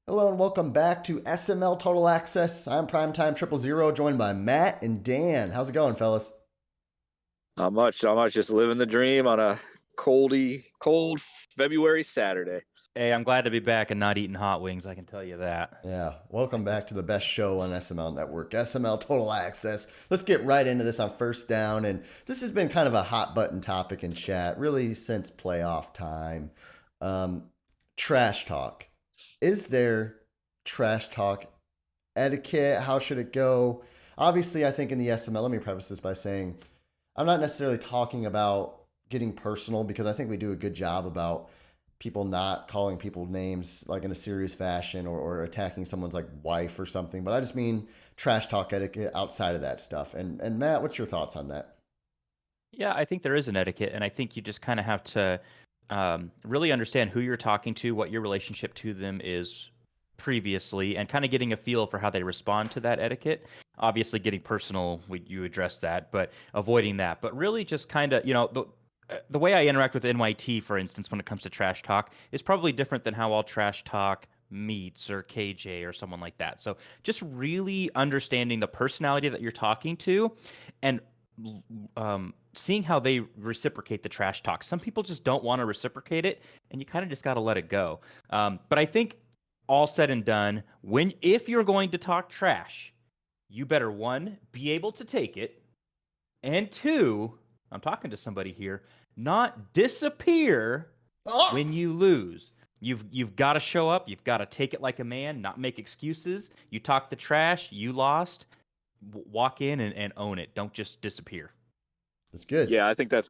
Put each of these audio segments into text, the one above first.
Hello and welcome back to SML Total Access. I'm Primetime Triple Zero, joined by Matt and Dan. How's it going, fellas? Not much. Just living the dream on a cold February Saturday. Hey, I'm glad to be back and not eating hot wings, I can tell you that. Yeah, welcome back to the best show on SML Network, SML Total Access. Let's get right into this on first down. And this has been kind of a hot button topic in chat, really since playoff time. Um, Trash talk. Is there trash talk etiquette? How should it go? Obviously, I think in the SML, let me preface this by saying I'm not necessarily talking about getting personal because I think we do a good job about people not calling people names like in a serious fashion or attacking someone's like wife or something. But I just mean trash talk etiquette outside of that stuff. And Matt, what's your thoughts on that? Yeah, I think there is an etiquette, and I think you just kind of have to really understand who you're talking to, what your relationship to them is previously, and kind of getting a feel for how they respond to that etiquette. Obviously, getting personal, you address that, but avoiding that. But really, just kind of, the way I interact with NYT, for instance, when it comes to trash talk, is probably different than how I'll trash talk Meats or KJ or someone like that. So just really understanding the personality that you're talking to, and seeing how they reciprocate the trash talk. Some people just don't want to reciprocate it, and you kind of just got to let it go. But I think all said and done, if you're going to talk trash, you better one, be able to take it, and two, I'm talking to somebody here, not disappear Oh! when you lose. You've got to show up. You've got to take it like a man, not make excuses. You talk the trash, you lost. Walk in and own it. Don't just disappear. It's good. Yeah, I think that's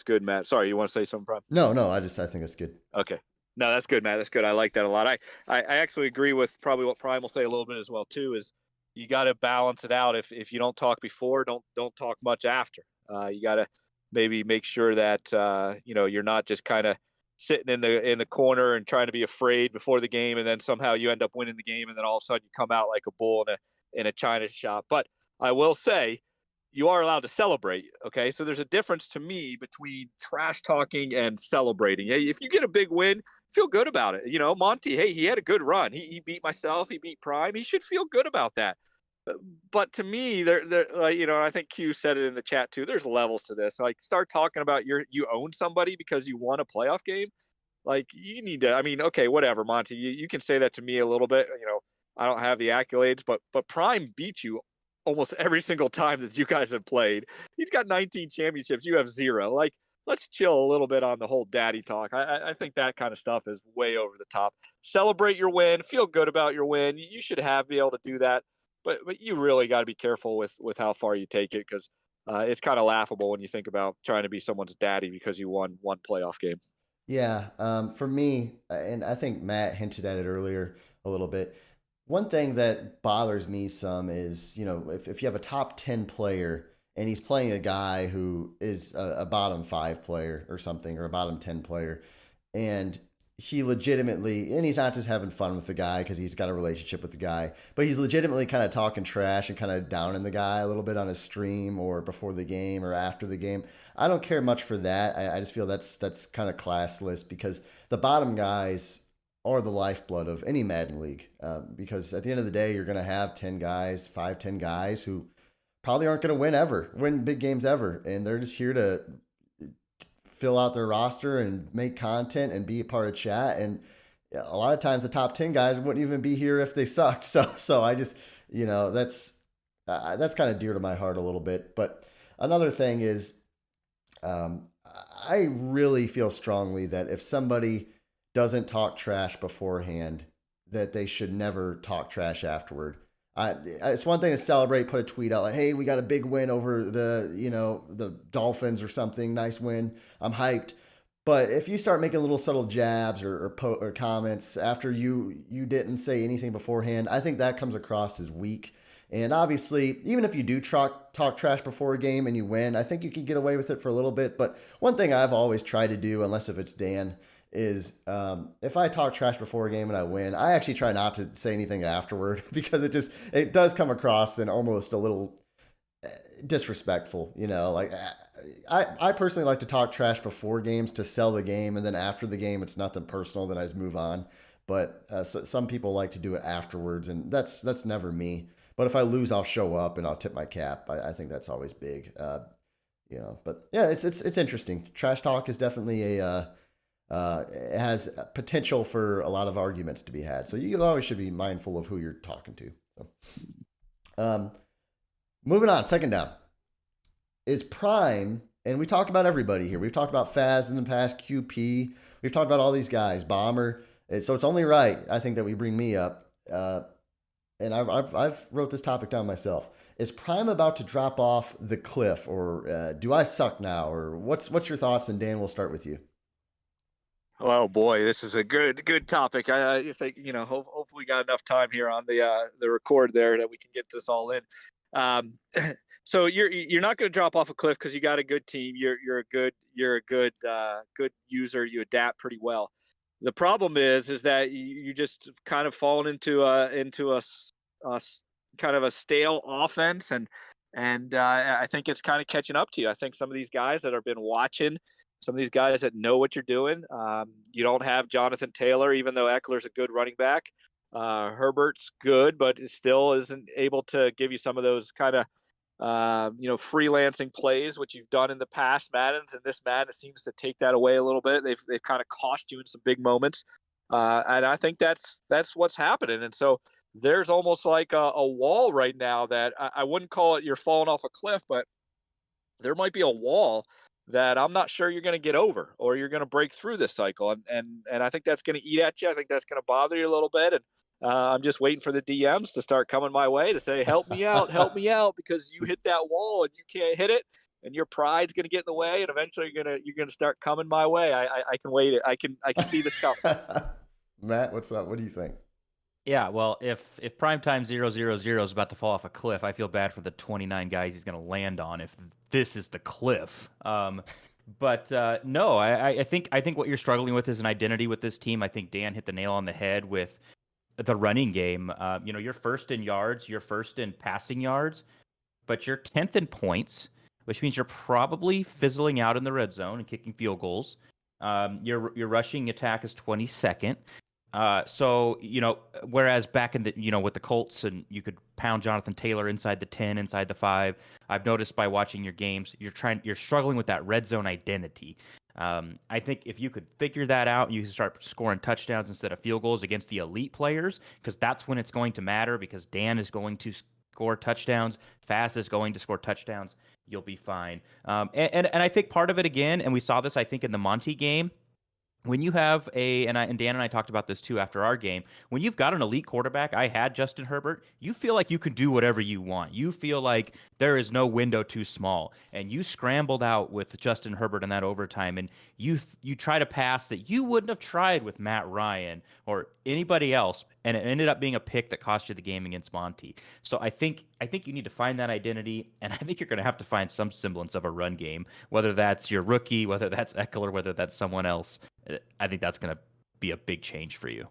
good, Matt. Sorry, you want to say something, Prime? No, I think it's good. Okay. No, that's good, Matt. That's good. I like that a lot. I actually agree with probably what Prime will say a little bit as well too. Is you got to balance it out. If you don't talk before, don't talk much after. You got to maybe make sure that you're not just kind of sitting in the corner and trying to be afraid before the game, and then somehow you end up winning the game, and then all of a sudden you come out like a bull in a china shop. But I will say you are allowed to celebrate. Okay. So there's a difference to me between trash talking and celebrating. Hey, if you get a big win, feel good about it. Monty, hey, he had a good run. He beat myself. He beat Prime. He should feel good about that. But to me, I think Q said it in the chat too. There's levels to this. Like, start talking about you own somebody because you won a playoff game. Like, you need to. I mean, okay, whatever, Monty. You can say that to me a little bit. I don't have the accolades, but Prime beat you almost every single time that you guys have played. He's got 19 championships. You have zero. Like, let's chill a little bit on the whole daddy talk. I think that kind of stuff is way over the top. Celebrate your win. Feel good about your win. You should be able to do that. But you really got to be careful with how far you take it, because it's kind of laughable when you think about trying to be someone's daddy because you won one playoff game. Yeah, for me, and I think Matt hinted at it earlier a little bit. One thing that bothers me some is, if you have a top 10 player and he's playing a guy who is a bottom five player or something, or a bottom 10 player, and he legitimately, and he's not just having fun with the guy because he's got a relationship with the guy, but he's legitimately kind of talking trash and kind of downing the guy a little bit on his stream or before the game or after the game. I don't care much for that. I just feel that's kind of classless because the bottom guys are the lifeblood of any Madden league. Because at the end of the day, you're going to have 10 guys, 10 guys who probably aren't going to win big games ever. And they're just here to fill out their roster and make content and be a part of chat. And a lot of times the top 10 guys wouldn't even be here if they sucked. So I just, that's kind of dear to my heart a little bit. But another thing is, I really feel strongly that if somebody doesn't talk trash beforehand, that they should never talk trash afterward. It's one thing to celebrate, put a tweet out like, "Hey, we got a big win over the Dolphins or something. Nice win. I'm hyped." But if you start making little subtle jabs or comments after you didn't say anything beforehand, I think that comes across as weak. And obviously, even if you do talk trash before a game and you win, I think you can get away with it for a little bit. But one thing I've always tried to do, unless if it's Dan, is if I talk trash before a game and I win, I actually try not to say anything afterward because it does come across in almost a little disrespectful. Like I personally like to talk trash before games to sell the game, and then after the game, it's nothing personal. Then I just move on. but some people like to do it afterwards, and that's never me. But if I lose, I'll show up and I'll tip my cap. I think that's always big. But yeah, it's interesting. Trash talk is definitely it has potential for a lot of arguments to be had. So you always should be mindful of who you're talking to. So, moving on, second down is prime, and we talk about everybody here. We've talked about Faz in the past, QP. We've talked about all these guys, Bomber. So it's only right, I think, that we bring me up. And I've wrote this topic down myself. Is Prime about to drop off the cliff, or do I suck now, or what's your thoughts? And Dan, we'll start with you. Oh boy, this is a good topic. I think hopefully we got enough time here on the record there that we can get this all in. So you're not going to drop off a cliff because you got a good team. You're a good user. You adapt pretty well. The problem is that you just kind of fallen into a kind of a stale offense, and I think it's kind of catching up to you. I think some of these guys that have been watching, some of these guys that know what you're doing. You don't have Jonathan Taylor, even though Eckler's a good running back. Herbert's good, but it still isn't able to give you some of those kind of freelancing plays, which you've done in the past Maddens, and this Madden seems to take that away a little bit. They've kind of cost you in some big moments, and I think that's what's happening. And so there's almost like a wall right now that I wouldn't call it you're falling off a cliff, but there might be a wall that I'm not sure you're going to get over, or you're going to break through this cycle, and I think that's going to eat at you. I think that's going to bother you a little bit, and I'm just waiting for the DMs to start coming my way to say, help me out, because you hit that wall and you can't hit it, and your pride's going to get in the way, and eventually you're going to start coming my way. I can wait it. I can see this coming. Matt, what's up? What do you think? Yeah, well, if primetime 000 is about to fall off a cliff, I feel bad for the 29 guys he's going to land on if this is the cliff. But no, I think what you're struggling with is an identity with this team. I think Dan hit the nail on the head with the running game. You're first in yards, you're first in passing yards, but you're 10th in points, which means you're probably fizzling out in the red zone and kicking field goals. Your rushing attack is 22nd. So, whereas back in the, with the Colts, and you could pound Jonathan Taylor inside the 10, inside the 5, I've noticed by watching your games, you're struggling with that red zone identity. I think if you could figure that out, you can start scoring touchdowns instead of field goals against the elite players, because that's when it's going to matter, because Dan is going to score touchdowns, Fast is going to score touchdowns, you'll be fine. And I think part of it again, and we saw this, I think, in the Monty game, when you have and Dan and I talked about this too after our game, when you've got an elite quarterback, I had Justin Herbert, you feel like you can do whatever you want. You feel like there is no window too small. And you scrambled out with Justin Herbert in that overtime, and you try to pass that you wouldn't have tried with Matt Ryan or anybody else, and it ended up being a pick that cost you the game against Monty. So I think you need to find that identity, and I think you're going to have to find some semblance of a run game, whether that's your rookie, whether that's Eckler, whether that's someone else. I think that's going to be a big change for you.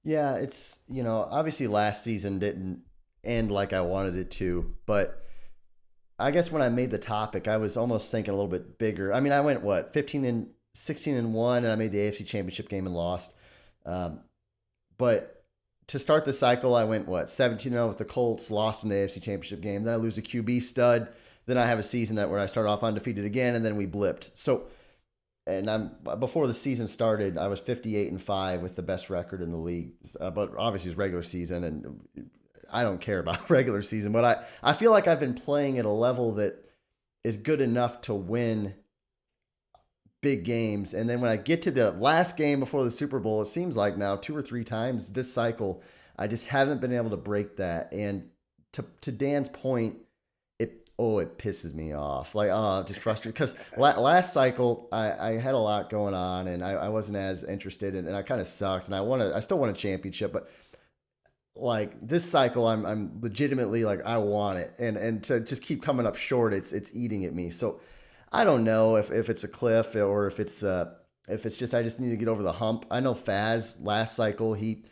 Yeah, it's, obviously last season didn't end like I wanted it to, but I guess when I made the topic, I was almost thinking a little bit bigger. I mean, I went 16-1, and I made the AFC Championship game and lost. But to start the cycle, I went 17-0 with the Colts, lost in the AFC Championship game. Then I lose a QB stud. Then I have a season where I start off undefeated again, and then we blipped. So, and before the season started, I was 58-5 with the best record in the league. But obviously it's regular season, and I don't care about regular season. But I feel like I've been playing at a level that is good enough to win big games. And then when I get to the last game before the Super Bowl, it seems like now 2 or 3 times this cycle, I just haven't been able to break that. And to Dan's point, it pisses me off. Just frustrated, because last cycle I had a lot going on, and I wasn't as interested, and I kind of sucked, and I still want a championship, but this cycle I'm legitimately I want it, and to just keep coming up short, it's eating at me. So I don't know if it's a cliff, or if it's just I just need to get over the hump. I know Faz last cycle, he,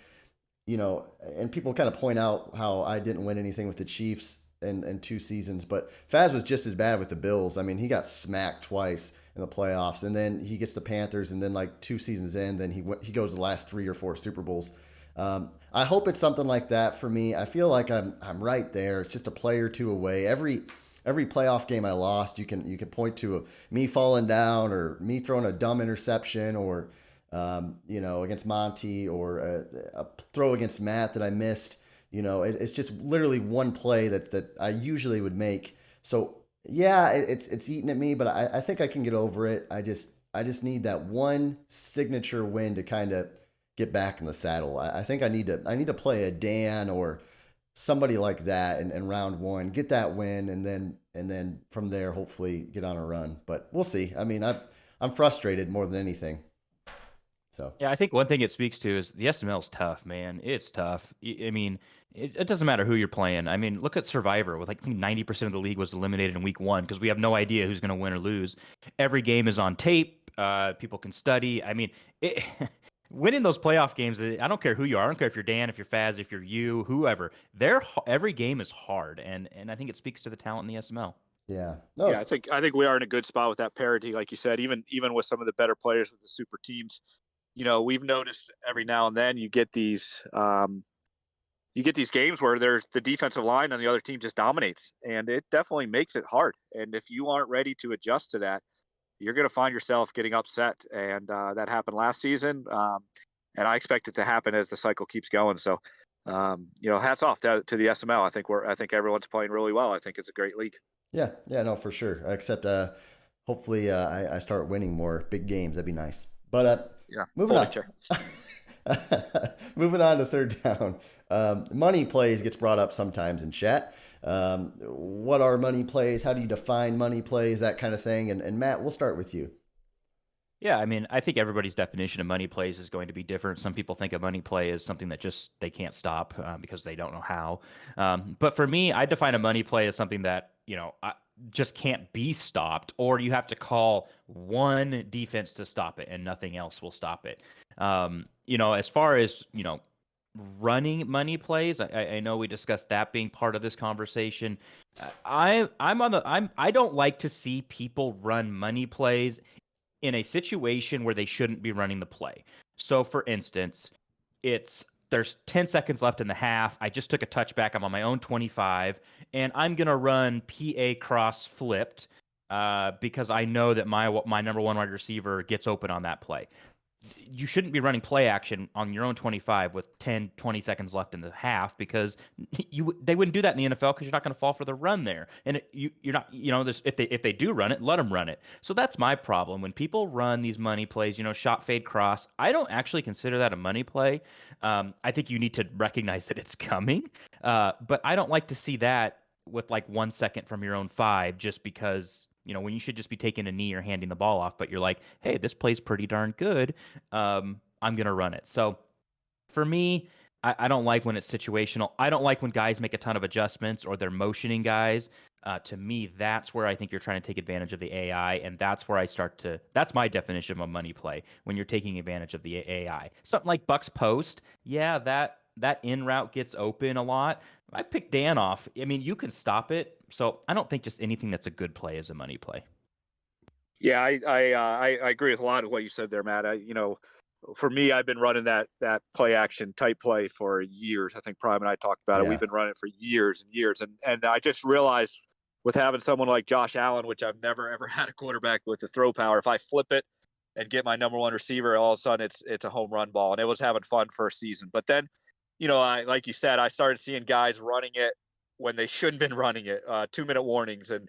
and people kind of point out how I didn't win anything with the Chiefs in 2 seasons, but Faz was just as bad with the Bills. I mean, he got smacked twice, in the playoffs, and then he gets the Panthers, and then like 2 seasons in, then he goes the last 3 or 4 Super Bowls. I hope it's something like that for me. I feel like I'm right there. It's just a play or two away. Every playoff game I lost, you can point to me falling down or me throwing a dumb interception or against Monty or a throw against Matt that I missed. It's just literally one play that I usually would make. So yeah, it's eating at me, but I think I can get over it. I just need that one signature win to kind of get back in the saddle. I think I need to play a Dan or somebody like that in round one, get that win, and then from there hopefully get on a run. But we'll see. I mean, I'm frustrated more than anything. So Yeah, I think one thing it speaks to is the SML is tough, man. It's tough. I mean, it doesn't matter who you're playing. I mean, look at Survivor with like I think 90% of the league was eliminated in week one because we have no idea who's going to win or lose. Every game is on tape. People can study. I mean, winning those playoff games, I don't care who you are. I don't care if you're Dan, if you're Faz, if you're you, whoever. Every game is hard, and I think it speaks to the talent in the SML. yeah, no, Yeah, I think we are in a good spot with that parity, like you said. Even with some of the better players with the super teams, we've noticed every now and then you get these games where there's the defensive line on the other team just dominates, and it definitely makes it hard. And if you aren't ready to adjust to that, you're going to find yourself getting upset. And that happened last season, and I expect it to happen as the cycle keeps going. So, hats off to the SML. I think everyone's playing really well. I think it's a great league. yeah, no, for sure. Except hopefully I start winning more big games. That'd be nice. But Yeah, moving folding on. chair. Moving on to third down. Money plays gets brought up sometimes in chat. What are money plays? How do you define money plays? That kind of thing. And Matt, we'll start with you. Yeah, I mean, I think everybody's definition of money plays is going to be different. Some people think a money play is something that just they can't stop because they don't know how. But for me, I define a money play as something that just can't be stopped, or you have to call one defense to stop it, and nothing else will stop it. As far as running money plays, I know we discussed that being part of this conversation. I don't like to see people run money plays in a situation where they shouldn't be running the play. So for instance, there's 10 seconds left in the half. I just took a touchback. I'm on my own 25, and I'm gonna run PA cross flipped because I know that my number one wide receiver gets open on that play. You shouldn't be running play action on your own 25 with 10, 20 seconds left in the half because they wouldn't do that in the NFL because you're not going to fall for the run there. And you're not, if they do run it, let them run it. So that's my problem. When people run these money plays, shot, fade, cross, I don't actually consider that a money play. I think you need to recognize that it's coming. But I don't like to see that with like 1 second from your own five just because when you should just be taking a knee or handing the ball off, but you're like, hey, this play's pretty darn good. I'm going to run it. So for me, I don't like when it's situational. I don't like when guys make a ton of adjustments or they're motioning guys. To me, that's where I think you're trying to take advantage of the AI. And that's where that's my definition of a money play when you're taking advantage of the AI. Something like Bucks post. Yeah, that in route gets open a lot. I pick Dan off. I mean, you can stop it. So I don't think just anything that's a good play is a money play. Yeah, I agree with a lot of what you said there, Matt. For me, I've been running that play action type play for years. I think Prime and I talked about it. Yeah. We've been running it for years and years, and I just realized with having someone like Josh Allen, which I've never ever had a quarterback with the throw power, if I flip it and get my number one receiver, all of a sudden it's a home run ball, and it was having fun for a season. But then, I like you said, I started seeing guys running it when they shouldn't been running it, 2-minute warnings and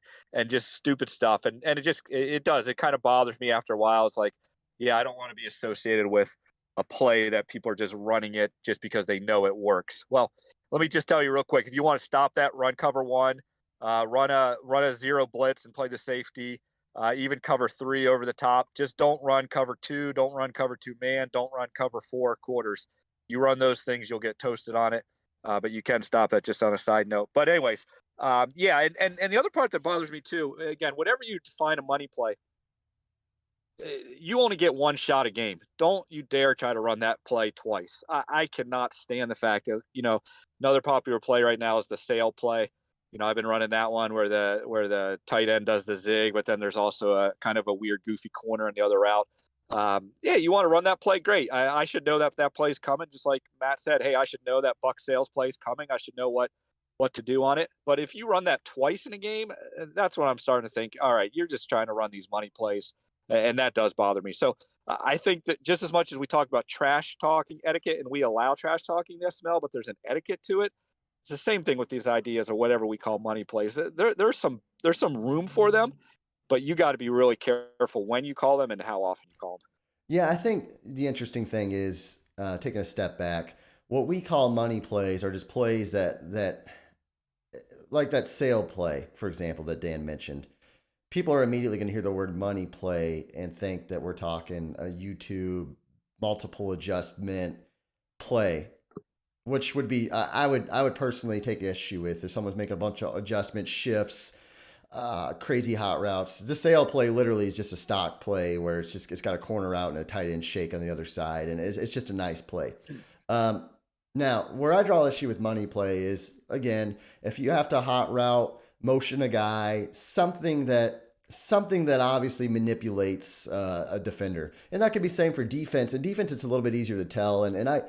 just stupid stuff, and it kind of bothers me after a while. It's like, yeah, I don't want to be associated with a play that people are just running it just because they know it works. Well, let me just tell you real quick. If you want to stop that, run cover one, run a zero blitz and play the safety. Even cover three over the top. Just don't run cover two. Don't run cover two man. Don't run cover four quarters. You run those things, you'll get toasted on it. But you can stop that, just on a side note. But anyways, yeah, and the other part that bothers me too, again, whatever you define a money play, you only get one shot a game. Don't you dare try to run that play twice. I cannot stand the fact that, another popular play right now is the sail play. I've been running that one where the tight end does the zig, but then there's also a kind of a weird, goofy corner in the other route. Yeah, you want to run that play? Great. I should know that play is coming. Just like Matt said, hey, I should know that Buck sales play is coming. I should know what to do on it. But if you run that twice in a game, that's when I'm starting to think, all right, you're just trying to run these money plays, and that does bother me. So I think that just as much as we talk about trash talking etiquette, and we allow trash talking in the SML, but there's an etiquette to it. It's the same thing with these ideas or whatever we call money plays. There's some room for them, but you got to be really careful when you call them and how often you call them. Yeah, I think the interesting thing is taking a step back. What we call money plays are just plays that like that sale play, for example, that Dan mentioned. People are immediately going to hear the word money play and think that we're talking a YouTube multiple adjustment play, which would be I would personally take issue with if someone's making a bunch of adjustment shifts, crazy hot routes. The sale play literally is just a stock play where it's got a corner out and a tight end shake on the other side, and it's just a nice play. Um, Now, where I draw issue with money play is again, if you have to hot route, motion a guy, something that obviously manipulates a defender, and that could be same for defense. And defense, it's a little bit easier to tell. And I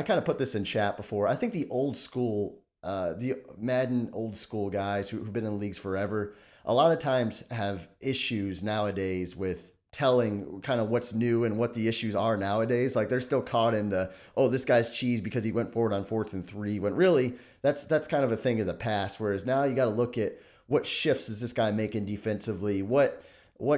kind of put this in chat before. I think the old school, the Madden old school guys who've been in leagues forever, a lot of times have issues nowadays with telling kind of what's new and what the issues are nowadays. Like they're still caught in the, oh, this guy's cheese because he went forward on 4th and 3, when really that's kind of a thing of the past. Whereas now you got to look at what shifts is this guy making defensively, what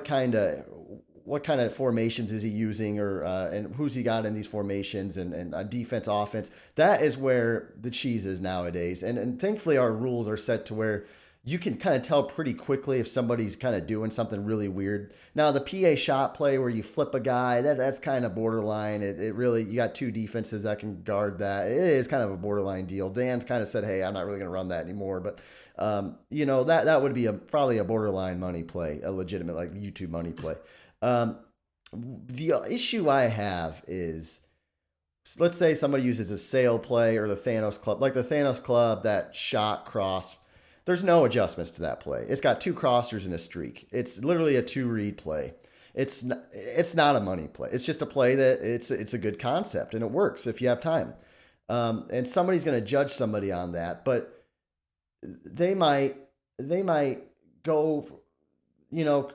kind of formations is he using, or and who's he got in these formations, and defense, offense. That is where the cheese is nowadays. And thankfully our rules are set to where you can kind of tell pretty quickly if somebody's kind of doing something really weird. Now the PA shot play where you flip a guy, that's kind of borderline. It really, you got two defenses that can guard that. It is kind of a borderline deal. Dan's kind of said, hey, I'm not really going to run that anymore. But that would be probably a borderline money play, a legitimate like YouTube money play. The issue I have is, let's say somebody uses a sale play or the Thanos Club, like the Thanos Club, that shot cross. There's no adjustments to that play. It's got 2 crossers and a streak. It's literally a 2-read play. It's not a money play. It's just a play that it's a good concept and it works if you have time. And somebody's going to judge somebody on that, but they might go,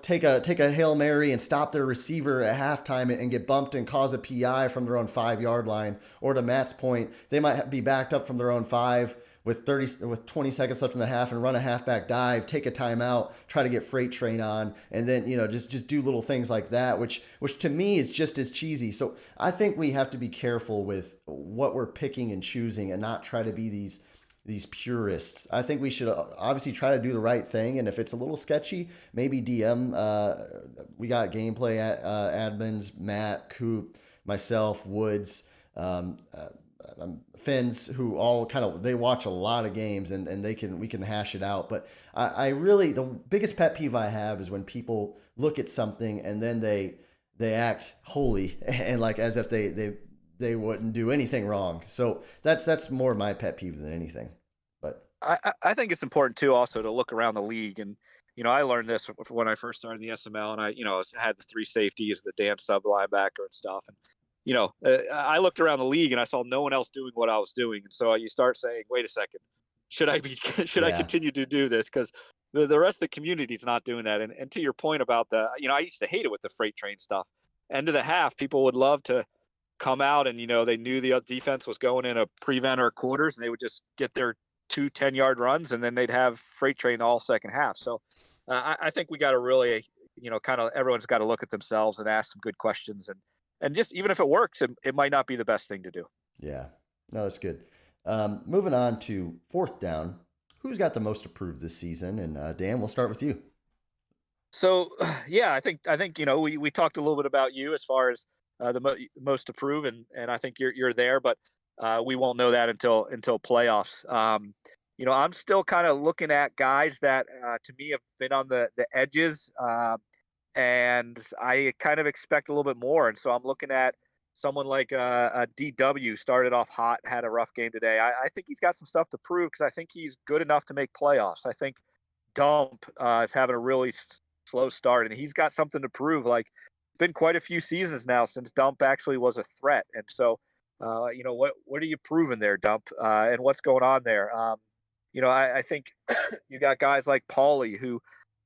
take a Hail Mary and stop their receiver at halftime and get bumped and cause a PI from their own 5-yard line. Or to Matt's point, they might be backed up from their own 5 with 20 seconds left in the half and run a halfback dive, take a timeout, try to get freight train on, and then just do little things like that, which to me is just as cheesy. So I think we have to be careful with what we're picking and choosing and not try to be these purists. I think we should obviously try to do the right thing, and if it's a little sketchy, maybe DM. We got gameplay admins, Matt, Coop, myself, Woods, Fins, who all they watch a lot of games, and we can hash it out. But I really, the biggest pet peeve I have is when people look at something and then they act holy and like as if they wouldn't do anything wrong. So that's more my pet peeve than anything. But I think it's important too also to look around the league. And I learned this when I first started in the SML, and I had the 3 safeties, the Dan sub linebacker and stuff. And I looked around the league and I saw no one else doing what I was doing. And so you start saying, wait a second, should I continue to do this? Because the rest of the community is not doing that. And to your point about I used to hate it with the freight train stuff. End of the half, people would love to come out and, they knew the defense was going in a prevent or quarters, and they would just get their 2 10-yard runs, and then they'd have freight train all second half. So I think we got to really, kind of everyone's got to look at themselves and ask some good questions. And just even if it works, it might not be the best thing to do. Yeah, no, that's good. Moving on to 4th down. Who's got the most approved this season? And Dan, we'll start with you. So, yeah, I think we talked a little bit about you as far as the most approved, and I think you're there, but we won't know that until playoffs. I'm still kind of looking at guys that to me have been on the edges. And I kind of expect a little bit more. And so I'm looking at someone like a DW started off hot, had a rough game today. I think he's got some stuff to prove because I think he's good enough to make playoffs. I think Dump is having a really slow start, and he's got something to prove. Like, it's been quite a few seasons now since Dump actually was a threat, and so what are you proving there, Dump, and what's going on there? I think you got guys like Paulie who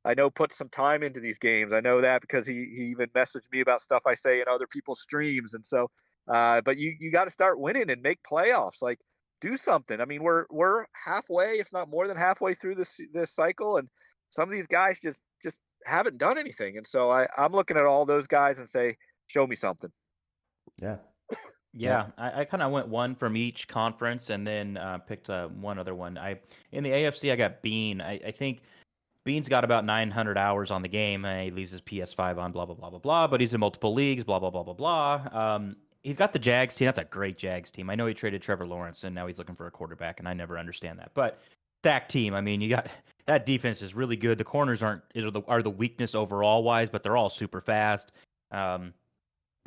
I know put some time into these games. I know that because he even messaged me about stuff I say in other people's streams, and so. But you got to start winning and make playoffs. Like, do something. I mean, we're halfway, if not more than halfway through this cycle, and some of these guys just haven't done anything. And so I'm looking at all those guys and say, show me something. Yeah. Yeah, I kind of went one from each conference and then picked one other one. In the AFC, I got Bean. I think Bean's got about 900 hours on the game. He leaves his PS5 on, blah blah blah blah blah. But he's in multiple leagues, blah blah blah blah blah. He's got the Jags team. That's a great Jags team. I know he traded Trevor Lawrence and now he's looking for a quarterback, and I never understand that. But stacked team. I mean, you got that defense is really good. The corners are the weakness overall wise, but they're all super fast. Um,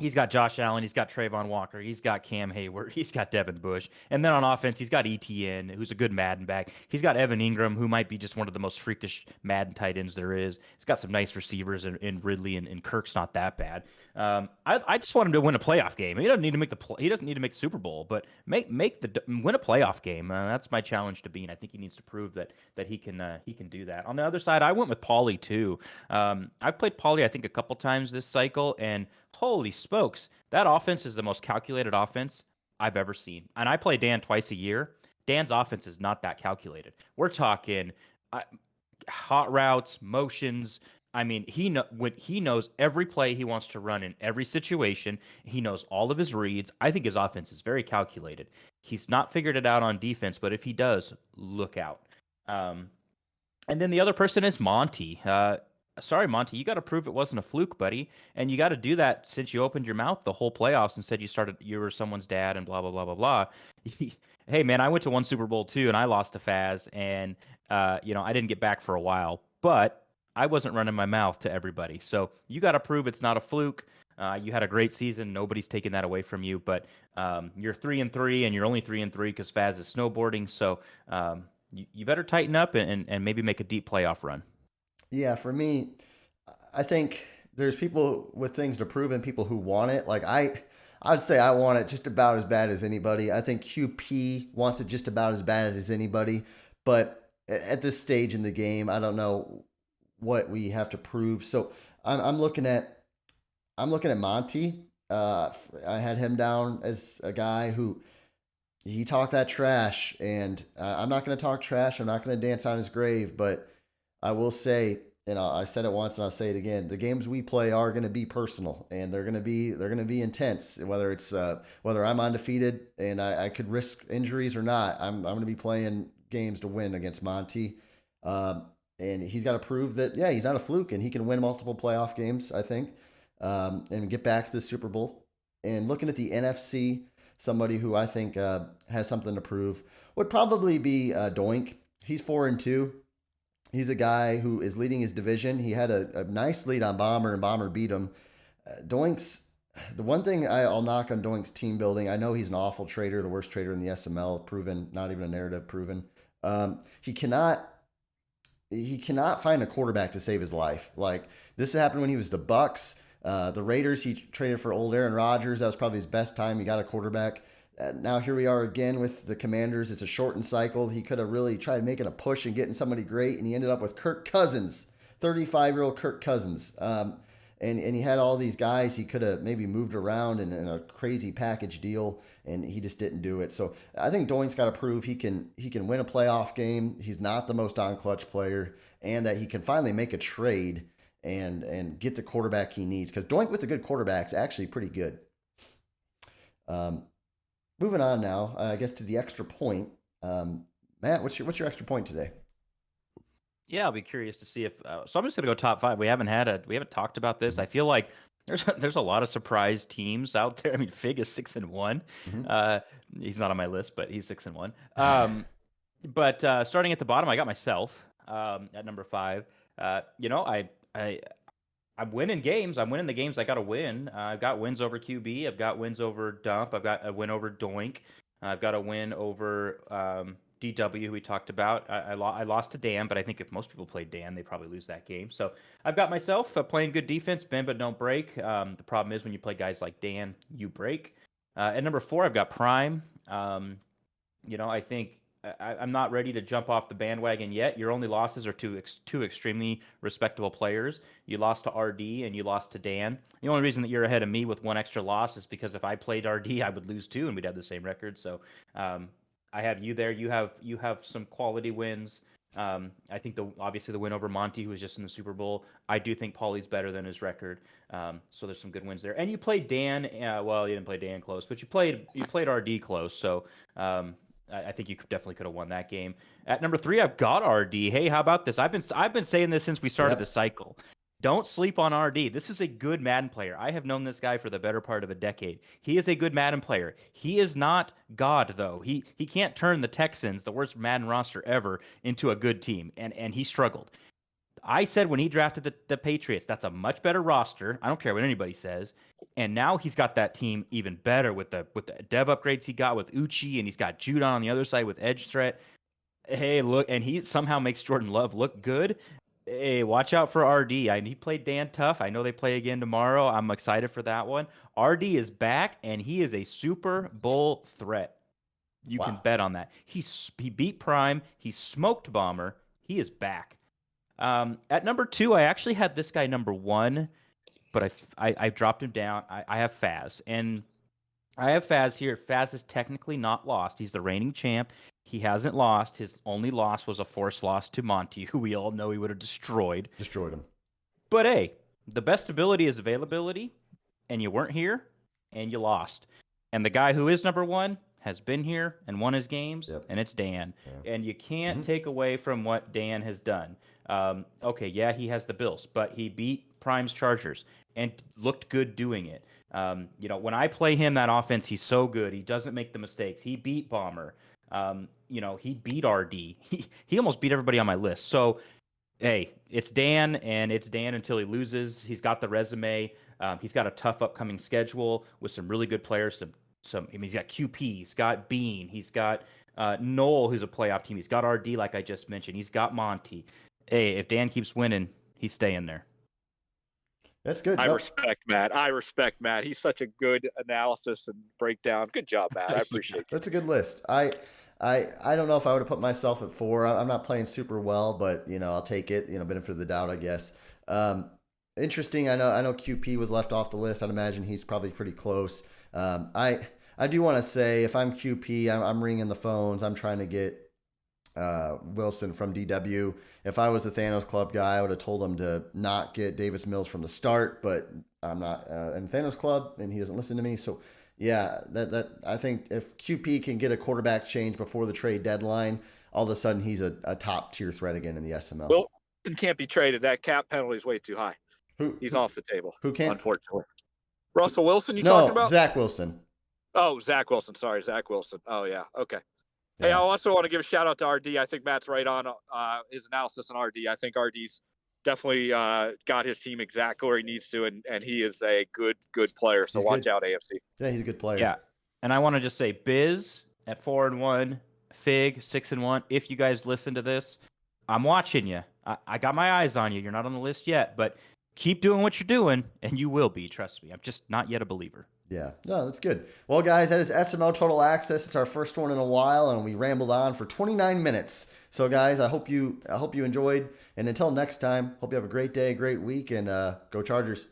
He's got Josh Allen. He's got Trayvon Walker. He's got Cam Hayward. He's got Devin Bush. And then on offense, he's got ETN, who's a good Madden back. He's got Evan Ingram, who might be just one of the most freakish Madden tight ends there is. He's got some nice receivers in Ridley, and Kirk's not that bad. I just want him to win a playoff game. He doesn't need to make he doesn't need to make the Super Bowl, but win a playoff game. That's my challenge to Bean. I think he needs to prove that he can do that. On the other side, I went with Paulie too. I've played Paulie I think a couple times this cycle, and holy smokes, that offense is the most calculated offense I've ever seen. And I play Dan twice a year. Dan's offense is not that calculated. We're talking hot routes, motions. I mean, he knows every play he wants to run in every situation. He knows all of his reads. I think his offense is very calculated. He's not figured it out on defense, but if he does, look out. And then the other person is Monty. Sorry, Monty, you got to prove it wasn't a fluke, buddy. And you got to do that since you opened your mouth the whole playoffs and said you were someone's dad and blah, blah, blah, blah, blah. Hey, man, I went to one Super Bowl too, and I lost to Faz, and, I didn't get back for a while. But I wasn't running my mouth to everybody. So you got to prove it's not a fluke. You had a great season. Nobody's taking that away from you. But you're 3-3, and you're only 3-3 because Faz is snowboarding. So you better tighten up and maybe make a deep playoff run. Yeah, for me, I think there's people with things to prove and people who want it. Like I'd say I want it just about as bad as anybody. I think QP wants it just about as bad as anybody. But at this stage in the game, I don't know what we have to prove. So I'm looking at Monty. I had him down as a guy who he talked that trash, and I'm not going to talk trash. I'm not going to dance on his grave, but I will say, and I said it once and I'll say it again: the games we play are going to be personal, and they're going to be intense. Whether I'm undefeated and I could risk injuries or not, I'm going to be playing games to win against Monty, and he's got to prove that he's not a fluke and he can win multiple playoff games. I think, and get back to the Super Bowl. And looking at the NFC, somebody who I think has something to prove would probably be Doink. He's 4-2. He's a guy who is leading his division. He had a nice lead on Bomber, and Bomber beat him. Doink's the one thing I'll knock on Doink's team building. I know he's an awful trader, the worst trader in the SML, proven, not even a narrative proven. He cannot find a quarterback to save his life. Like, this happened when he was the Bucks. The Raiders, he traded for old Aaron Rodgers. That was probably his best time. He got a quarterback. Now here we are again with the Commanders. It's a shortened cycle. He could have really tried making a push and getting somebody great, and he ended up with Kirk Cousins, 35-year-old Kirk Cousins. And he had all these guys he could have maybe moved around in a crazy package deal, and he just didn't do it. So I think Doink's got to prove he can win a playoff game. He's not the most on-clutch player, and that he can finally make a trade and get the quarterback he needs. Because Doink with a good quarterback is actually pretty good. Moving on now, I guess, to the extra point. Matt, what's your extra point today? Yeah, I'll be curious to see if. So I'm just gonna go top 5. We haven't talked about this. I feel like there's a lot of surprise teams out there. I mean, Fig is 6-1. He's not on my list, but he's 6-1. But starting at the bottom, I got myself at number 5. I'm winning games. I'm winning the games I got to win. I've got wins over QB. I've got wins over Dump. I've got a win over Doink. I've got a win over DW, who we talked about. I lost to Dan, but I think if most people played Dan, they probably lose that game. So I've got myself playing good defense, bend but don't break. The problem is when you play guys like Dan, you break. At number 4, I've got Prime. I think I'm not ready to jump off the bandwagon yet. Your only losses are two extremely respectable players. You lost to RD and you lost to Dan. The only reason that you're ahead of me with one extra loss is because if I played RD, I would lose too, and we'd have the same record. So I have you there. You have some quality wins. I think obviously the win over Monty, who was just in the Super Bowl. I do think Paulie's better than his record. So there's some good wins there. And you played Dan. Well, you didn't play Dan close, but you played RD close. So I think you definitely could have won that game. At number 3, I've got RD. Hey, how about this? I've been saying this since we started the cycle. Don't sleep on RD. This is a good Madden player. I have known this guy for the better part of a decade. He is a good Madden player. He is not God, though. He can't turn the Texans, the worst Madden roster ever, into a good team, and he struggled. I said when he drafted the Patriots, that's a much better roster. I don't care what anybody says. And now he's got that team even better with the dev upgrades he got with Uchi, and he's got Judon on the other side with edge threat. Hey, look, and he somehow makes Jordan Love look good. Hey, watch out for RD. He played Dan tough. I know they play again tomorrow. I'm excited for that one. RD is back, and he is a Super Bowl threat. You can bet on that. He beat Prime. He smoked Bomber. He is back. At number 2, I actually had this guy number 1, but I dropped him down. I have Faz, and I have Faz here. Faz is technically not lost. He's the reigning champ. He hasn't lost. His only loss was a forced loss to Monty, who we all know he would have destroyed. Destroyed him. But hey, the best ability is availability, and you weren't here, and you lost. And the guy who is number 1 has been here and won his games, and it's Dan. Yeah. And you can't take away from what Dan has done. Okay, yeah, he has the Bills, but he beat Prime's Chargers and looked good doing it. When I play him, that offense, he's so good. He doesn't make the mistakes. He beat Bomber. He beat RD. He almost beat everybody on my list. So, hey, it's Dan, and it's Dan until he loses. He's got the resume. He's got a tough upcoming schedule with some really good players. He's got QP. He's got Bean. He's got Noel, who's a playoff team. He's got RD, like I just mentioned. He's got Monty. Hey, if Dan keeps winning, he's staying there. That's good. I respect Matt. He's such a good analysis and breakdown. Good job, Matt. I appreciate it. That's a good list. I don't know if I would have put myself at 4. I'm not playing super well, but I'll take it. Benefit of the doubt, I guess. Interesting. I know QP was left off the list. I'd imagine he's probably pretty close. I do want to say, if I'm QP, I'm ringing the phones. I'm trying to get Wilson from DW. If I was the Thanos Club guy, I would have told him to not get Davis Mills from the start, but I'm not in Thanos Club, and he doesn't listen to me. So yeah, that I think if QP can get a quarterback change before the trade deadline, all of a sudden he's a top tier threat again in the SML. Wilson can't be traded. That cap penalty is way too high. He's off the table. Who can't? Unfortunately. Russell Wilson, talking about? Zach Wilson. Oh, Zach Wilson. Sorry, Zach Wilson. Oh, yeah. Okay. Yeah. Hey, I also want to give a shout out to RD. I think Matt's right on his analysis on RD. I think RD's definitely got his team exactly where he needs to, and he is a good player. So watch out, AFC. Yeah, he's a good player. Yeah, and I want to just say, Biz at 4-1, Fig 6-1. If you guys listen to this, I'm watching you. I got my eyes on you. You're not on the list yet, but keep doing what you're doing, and you will be. Trust me. I'm just not yet a believer. Yeah, no, that's good. Well, guys, that is SML Total Access. It's our first one in a while, and we rambled on for 29 minutes. So, guys, I hope you enjoyed. And until next time, hope you have a great day, great week, and go Chargers.